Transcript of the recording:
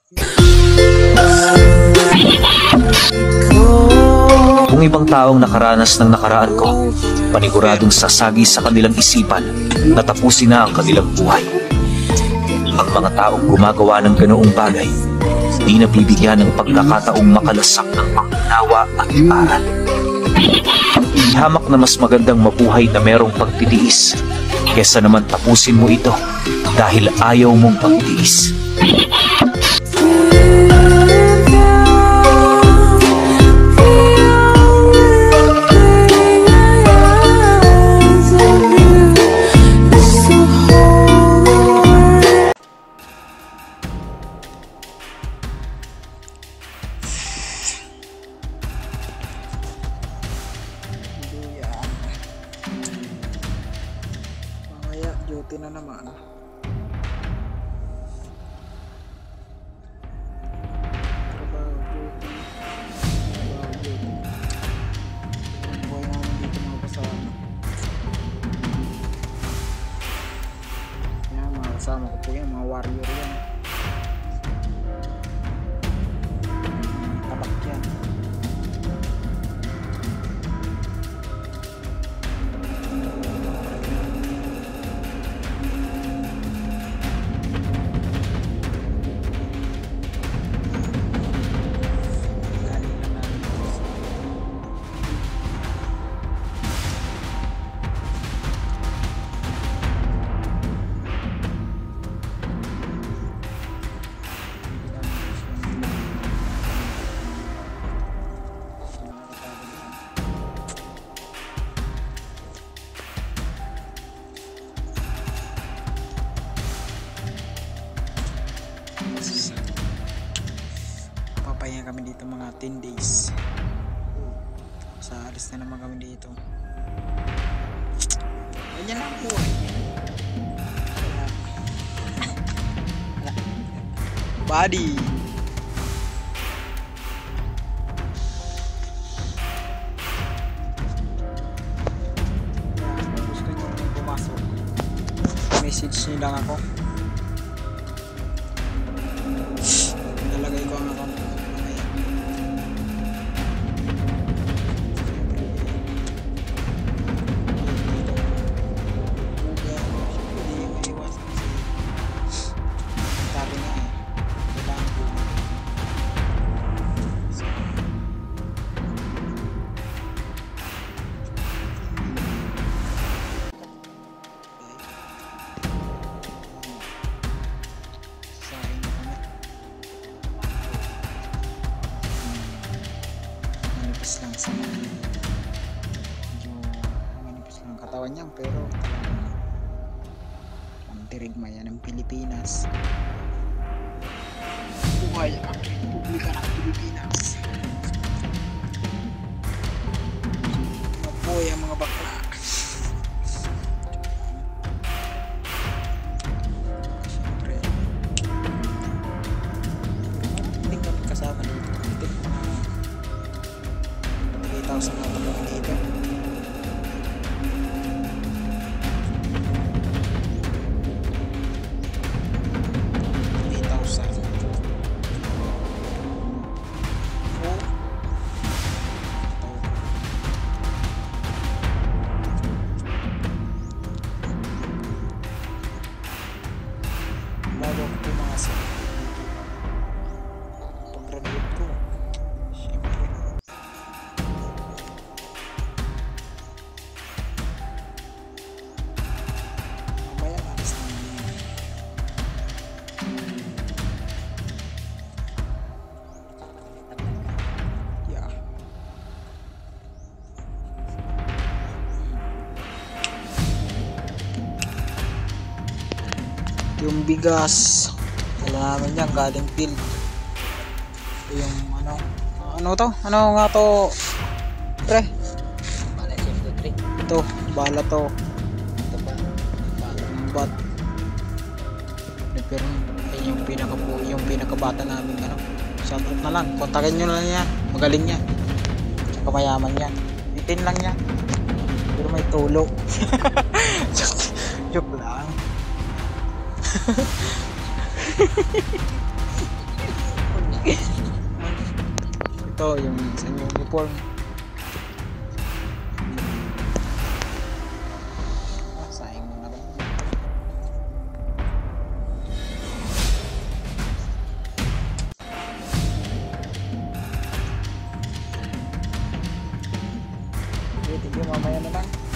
Kung ibang taong nakaranas ng nakaraan ko, paniguradong sasagi sa kanilang isipan na tapusin na ang kanilang buhay. Ang mga taong gumagawa ng ganoong bagay, di nabibigyan ng pagkakataong makalasak ng pangunawa at aral. Ihamak na mas magandang mabuhay na merong pagtitiis, kesa naman tapusin mo ito dahil ayaw mong pagtiis. Duty na naman. Trabaho duty. Ang buhay namin dito mga kasama. Yan mga kasama ko po yan, mga warrior yan. Tabak yan. Papahinga kami dito mga 10 days. Sa alis na naman kami dito. Ganyan lang po. Body. Kung gusto nyo pumasok, message nyo lang ako. Nalagay ko ang account ko mamaya. Hindi maiwasan kasi sabi nga kailangan ko sahin na kami. Manipis lang sa medyo manipis lang ang katawan niya pero talagang ang dirigma yan ng Pilipinas. Buhay ang Republika ng Pilipinas. Mabuhay ang mga bakla. Siyempre hindi kami kasama dito. Hindi mga 3,000 na kami dito. Bago ako pumasok pag-graduate ko, siyempre mamaya alis na naman yeah. Yung bigas wala namin yan, galing field. Yung ano to? Ano nga to pre? Ito, bala to. Ito pa, ng bat. Pero yung pinakabata namin shoutout na lang, kontakin nyo na yan, magaling yan, tsaka mayaman yan, bitin lang yan pero may tulo. joke lang. Ito yung sa uniform. Sayang mo na ba? Sige, mamaya na lang.